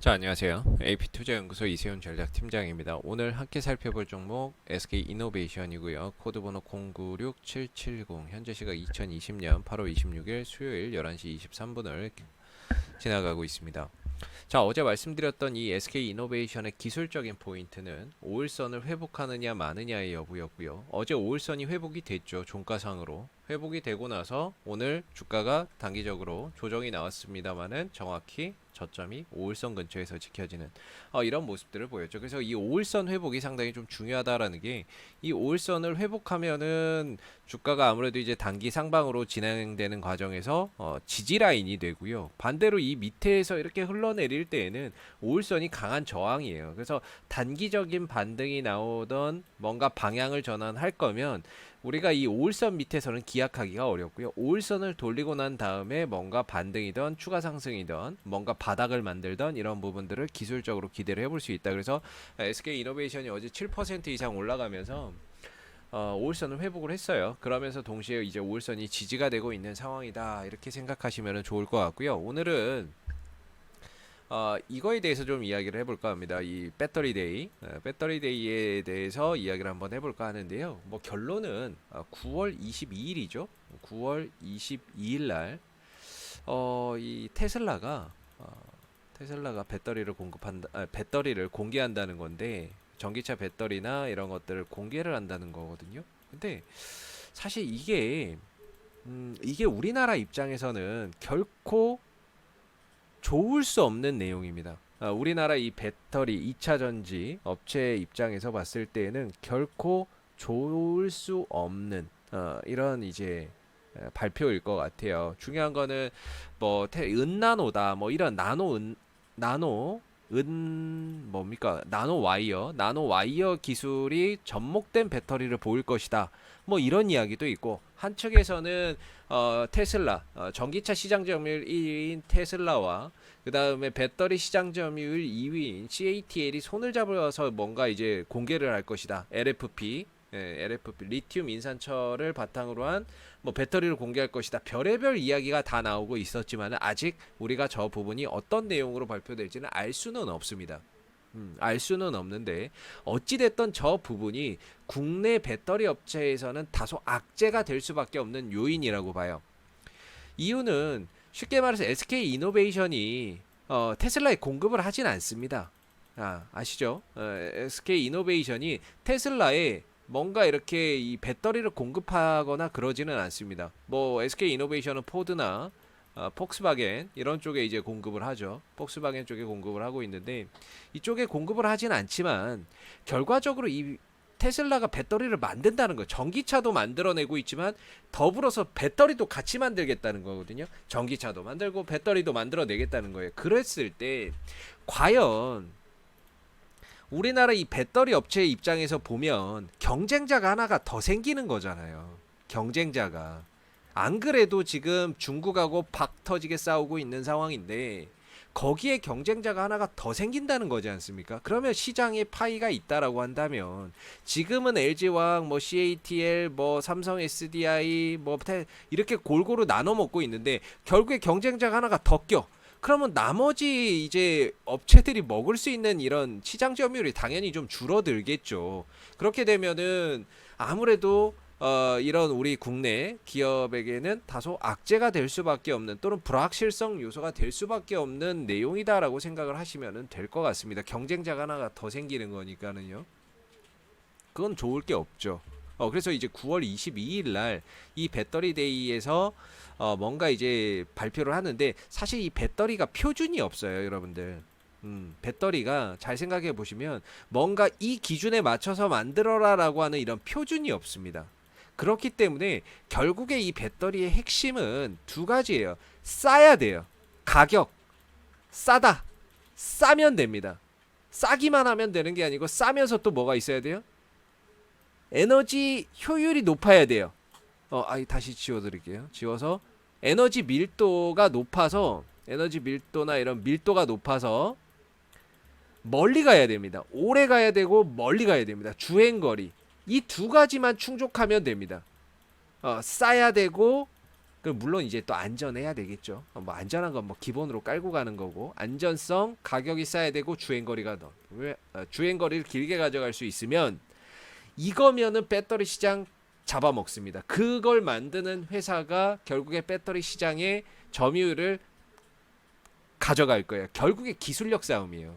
자, 안녕하세요. AP투자연구소 이세훈 전략팀장입니다. 오늘 함께 살펴볼 종목 SK이노베이션이고요. 코드번호 096770, 현재 시각 2020년 8월 26일 수요일 11시 23분을 지나가고 있습니다. 자, 어제 말씀드렸던 이 SK이노베이션의 기술적인 포인트는 5일선을 회복하느냐 마느냐의 여부였고요. 어제 5일선이 회복이 됐죠. 종가상으로. 회복이 되고 나서 오늘 주가가 단기적으로 조정이 나왔습니다만은 정확히 저점이 5일선 근처에서 지켜지는 이런 모습들을 보였죠. 그래서 이 5일선 회복이 상당히 좀 중요하다라는 게, 이 5일선을 회복하면은 주가가 아무래도 이제 단기 상방으로 진행되는 과정에서 지지 라인이 되고요. 반대로 이 밑에서 이렇게 흘러내릴 때에는 5일선이 강한 저항이에요. 그래서 단기적인 반등이 나오던 뭔가 방향을 전환할 거면 우리가 이 5일선 밑에서는 기약하기가 어렵고요. 5일선을 돌리고 난 다음에 뭔가 반등이든 추가 상승이든 뭔가 바닥을 만들던 이런 부분들을 기술적으로 기대를 해볼 수 있다. 그래서 SK이노베이션이 어제 7% 이상 올라가면서 5일선을 회복을 했어요. 그러면서 동시에 이제 5일선이 지지가 되고 있는 상황이다, 이렇게 생각하시면 좋을 것 같고요. 오늘은 이거에 대해서 좀 이야기를 해볼까 합니다. 이 배터리 데이, 배터리 데이에 대해서 이야기를 한번 해볼까 하는데요. 뭐 결론은 9월 22일이죠. 9월 22일 날, 이 테슬라가 배터리를 배터리를 공개한다는 건데, 전기차 배터리나 이런 것들을 공개를 한다는 거거든요. 근데 사실 이게 우리나라 입장에서는 결코 좋을 수 없는 내용입니다. 우리나라 이 배터리 2차 전지 업체 입장에서 봤을 때는 결코 좋을 수 없는 이런 이제 발표일 것 같아요. 중요한 거는 뭐 은나노다, 뭐 이런 나노 뭡니까, 나노 와이어 기술이 접목된 배터리를 보일 것이다, 뭐 이런 이야기도 있고, 한 측에서는 테슬라, 전기차 시장 점유율 1위인 테슬라와 그 다음에 배터리 시장 점유율 2위인 CATL이 손을 잡아서 뭔가 이제 공개를 할 것이다. LFP 리튬 인산철을 바탕으로 한 뭐 배터리를 공개할 것이다. 별의별 이야기가 다 나오고 있었지만 아직 우리가 저 부분이 어떤 내용으로 발표될지는 알 수는 없습니다. 알 수는 없는데, 어찌됐던 저 부분이 국내 배터리 업체에서는 다소 악재가 될 수밖에 없는 요인이라고 봐요. 이유는 쉽게 말해서 SK이노베이션이 테슬라에 공급을 하진 않습니다. 아시죠? SK이노베이션이 테슬라에 뭔가 이렇게 이 배터리를 공급하거나 그러지는 않습니다. 뭐 SK이노베이션은 포드나 폭스바겐 이런 쪽에 이제 공급을 하죠. 폭스바겐 쪽에 공급을 하고 있는데, 이쪽에 공급을 하진 않지만 결과적으로 이 테슬라가 배터리를 만든다는 거, 전기차도 만들어내고 있지만 더불어서 배터리도 같이 만들겠다는 거거든요. 전기차도 만들고 배터리도 만들어내겠다는 거예요. 그랬을 때 과연 우리나라 이 배터리 업체의 입장에서 보면 경쟁자가 하나가 더 생기는 거잖아요. 경쟁자가. 안 그래도 지금 중국하고 박 터지게 싸우고 있는 상황인데 거기에 경쟁자가 하나가 더 생긴다는 거지 않습니까? 그러면 시장에 파이가 있다라고 한다면 지금은 LG화학, 뭐 CATL, 뭐 삼성 SDI, 뭐 이렇게 골고루 나눠 먹고 있는데 결국에 경쟁자가 하나가 더 껴. 그러면 나머지 이제 업체들이 먹을 수 있는 이런 시장 점유율이 당연히 좀 줄어들겠죠. 그렇게 되면은 아무래도 이런 우리 국내 기업에게는 다소 악재가 될 수밖에 없는, 또는 불확실성 요소가 될 수밖에 없는 내용이다라고 생각을 하시면 될 것 같습니다. 경쟁자가 하나가 더 생기는 거니까는요. 그건 좋을 게 없죠. 그래서 이제 9월 22일 날 이 배터리 데이에서 뭔가 이제 발표를 하는데, 사실 이 배터리가 표준이 없어요, 여러분들. 배터리가 잘 생각해 보시면 뭔가 이 기준에 맞춰서 만들어라라고 하는 이런 표준이 없습니다. 그렇기 때문에 결국에 이 배터리의 핵심은 두 가지예요. 싸야 돼요. 가격, 싸다. 싸면 됩니다. 싸기만 하면 되는 게 아니고 싸면서 또 뭐가 있어야 돼요? 에너지 효율이 높아야 돼요. 다시 지워드릴게요. 지워서 에너지 밀도가 높아서, 에너지 밀도나 이런 밀도가 높아서 멀리 가야 됩니다. 오래 가야 되고 멀리 가야 됩니다. 주행거리. 이 두 가지만 충족하면 됩니다. 싸야 되고 물론 이제 또 안전해야 되겠죠. 뭐 안전한 건 뭐 기본으로 깔고 가는 거고, 안전성, 가격이 싸야 되고, 주행거리가 주행거리를 길게 가져갈 수 있으면 이거면은 배터리 시장 잡아먹습니다. 그걸 만드는 회사가 결국에 배터리 시장의 점유율을 가져갈 거예요. 결국에 기술력 싸움이에요.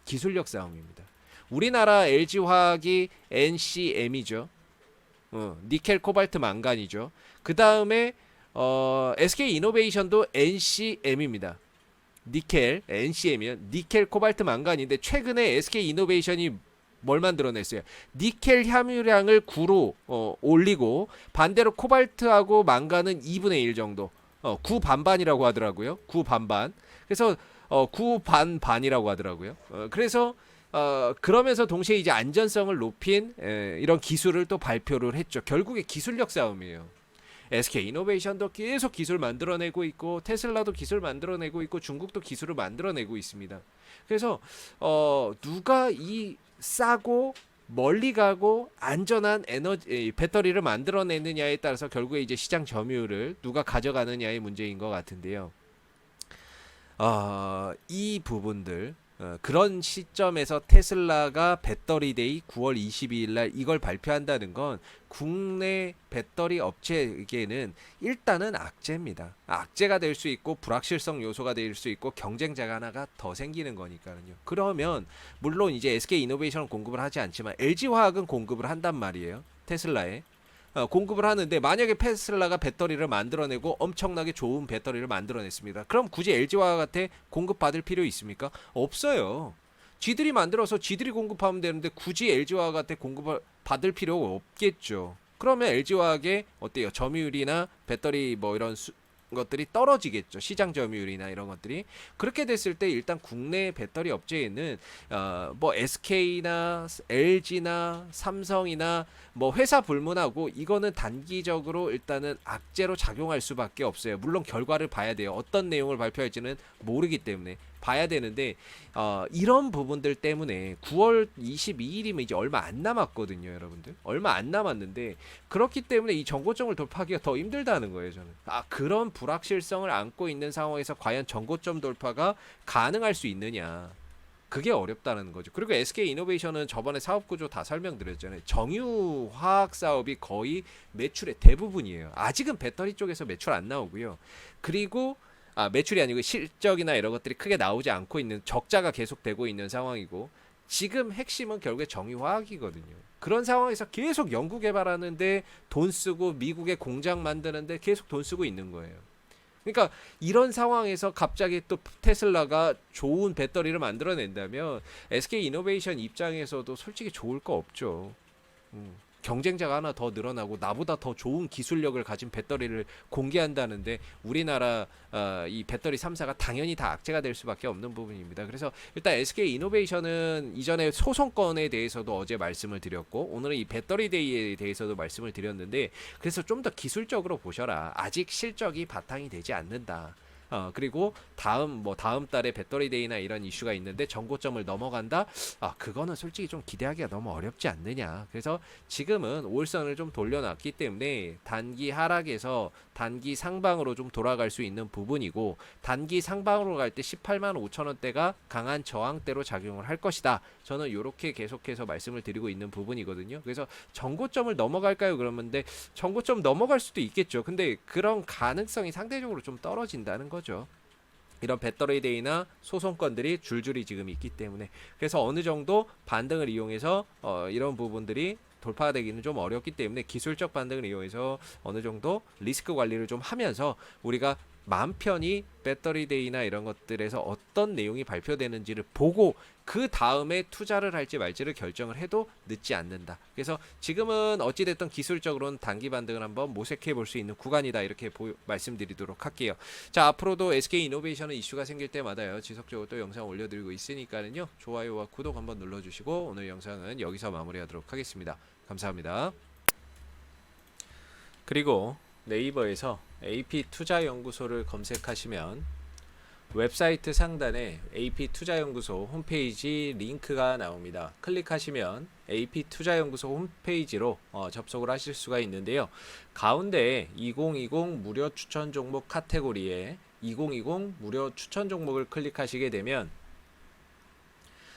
기술력 싸움입니다. 우리나라 LG화학이 NCM이죠. 니켈, 코발트, 망간이죠. 그 다음에 SK이노베이션도 NCM입니다. 니켈, NCM이요. 니켈, 코발트, 망간인데 최근에 SK이노베이션이 뭘 만들어냈어요? 니켈 함유량을 9로 올리고 반대로 코발트하고 망간은 2분의 1 정도. 9 반반이라고 하더라고요. 9 반반. 그래서 9 반반이라고 하더라고요. 그래서 그러면서 동시에 이제 안전성을 높인 이런 기술을 또 발표를 했죠. 결국에 기술력 싸움이에요. SK이노베이션도 계속 기술 만들어내고 있고 테슬라도 기술 만들어내고 있고 중국도 기술을 만들어내고 있습니다. 그래서 누가 이 싸고 멀리 가고 안전한 배터리를 만들어내느냐에 따라서 결국에 이제 시장 점유율을 누가 가져가느냐의 문제인 것 같은데요. 이 부분들 그런 시점에서 테슬라가 배터리데이 9월 22일 날 이걸 발표한다는 건 국내 배터리 업체에게는 일단은 악재입니다. 악재가 될 수 있고 불확실성 요소가 될 수 있고 경쟁자가 하나가 더 생기는 거니까요. 그러면 물론 이제 SK이노베이션은 공급을 하지 않지만 LG화학은 공급을 한단 말이에요. 테슬라에. 공급을 하는데 만약에 테슬라가 배터리를 만들어내고 엄청나게 좋은 배터리를 만들어냈습니다. 그럼 굳이 LG화학한테 공급받을 필요 있습니까? 없어요. 지들이 만들어서 지들이 공급하면 되는데 굳이 LG화학한테 공급을 받을 필요가 없겠죠. 그러면 LG화학의 어때요? 점유율이나 배터리 뭐 이런 것들이 떨어지겠죠. 시장 점유율이나 이런 것들이. 그렇게 됐을 때 일단 국내 배터리 업체에는 뭐 SK나 LG나 삼성이나 뭐 회사 불문하고 이거는 단기적으로 일단은 악재로 작용할 수밖에 없어요. 물론 결과를 봐야 돼요. 어떤 내용을 발표할지는 모르기 때문에 봐야 되는데 이런 부분들 때문에 9월 22일이면 이제 얼마 안 남았거든요, 여러분들. 얼마 안 남았는데 그렇기 때문에 이 정고점을 돌파하기가 더 힘들다는 거예요, 저는. 그런 불확실성을 안고 있는 상황에서 과연 정고점 돌파가 가능할 수 있느냐. 그게 어렵다는 거죠. 그리고 SK이노베이션은 저번에 사업 구조 다 설명드렸잖아요. 정유화학 사업이 거의 매출의 대부분이에요. 아직은 배터리 쪽에서 매출 안 나오고요. 그리고 매출이 아니고 실적이나 이런 것들이 크게 나오지 않고 있는 적자가 계속되고 있는 상황이고 지금 핵심은 결국에 정유화학이거든요. 그런 상황에서 계속 연구개발하는데 돈 쓰고 미국에 공장 만드는데 계속 돈 쓰고 있는 거예요. 그러니까 이런 상황에서 갑자기 또 테슬라가 좋은 배터리를 만들어낸다면 SK이노베이션 입장에서도 솔직히 좋을 거 없죠. 경쟁자가 하나 더 늘어나고 나보다 더 좋은 기술력을 가진 배터리를 공개한다는데 우리나라 이 배터리 3사가 당연히 다 악재가 될 수밖에 없는 부분입니다. 그래서 일단 SK이노베이션은 이전에 소송건에 대해서도 어제 말씀을 드렸고 오늘은 이 배터리 데이에 대해서도 말씀을 드렸는데 그래서 좀 더 기술적으로 보셔라. 아직 실적이 바탕이 되지 않는다. 그리고 다음 달에 배터리 데이나 이런 이슈가 있는데 정고점을 넘어간다. 그거는 솔직히 좀 기대하기가 너무 어렵지 않느냐. 그래서 지금은 5일선을 좀 돌려놨기 때문에 단기 하락에서 단기 상방으로 좀 돌아갈 수 있는 부분이고 단기 상방으로 갈 때 18만 5천 원대가 강한 저항대로 작용을 할 것이다. 저는 이렇게 계속해서 말씀을 드리고 있는 부분이거든요. 그래서 정고점을 넘어갈까요? 그러는데 정고점 넘어갈 수도 있겠죠. 근데 그런 가능성이 상대적으로 좀 떨어진다는 거죠. 이런 배터리 데이나 소송건들이 줄줄이 지금 있기 때문에 그래서 어느 정도 반등을 이용해서 이런 부분들이 돌파가 되기는 좀 어렵기 때문에 기술적 반등을 이용해서 어느 정도 리스크 관리를 좀 하면서 우리가 마음 편히 배터리 데이나 이런 것들에서 어떤 내용이 발표되는지를 보고 그 다음에 투자를 할지 말지를 결정을 해도 늦지 않는다. 그래서 지금은 어찌됐든 기술적으로는 단기 반등을 한번 모색해 볼 수 있는 구간이다. 이렇게 말씀드리도록 할게요. 자, 앞으로도 SK이노베이션은 이슈가 생길 때마다요. 지속적으로 또 영상 올려드리고 있으니까는요. 좋아요와 구독 한번 눌러주시고 오늘 영상은 여기서 마무리하도록 하겠습니다. 감사합니다. 그리고 네이버에서 AP투자연구소를 검색하시면 웹사이트 상단에 AP투자연구소 홈페이지 링크가 나옵니다. 클릭하시면 AP투자연구소 홈페이지로 접속을 하실 수가 있는데요. 가운데 2020 무료 추천 종목 카테고리에 2020 무료 추천 종목을 클릭하시게 되면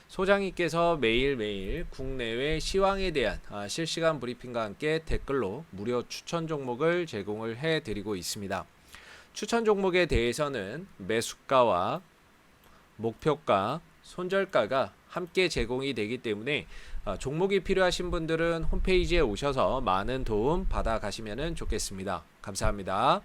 소장님께서 매일매일 국내외 시황에 대한 실시간 브리핑과 함께 댓글로 무료 추천 종목을 제공을 해드리고 있습니다. 추천 종목에 대해서는 매수가와 목표가, 손절가가 함께 제공이 되기 때문에 종목이 필요하신 분들은 홈페이지에 오셔서 많은 도움 받아 가시면 좋겠습니다. 감사합니다.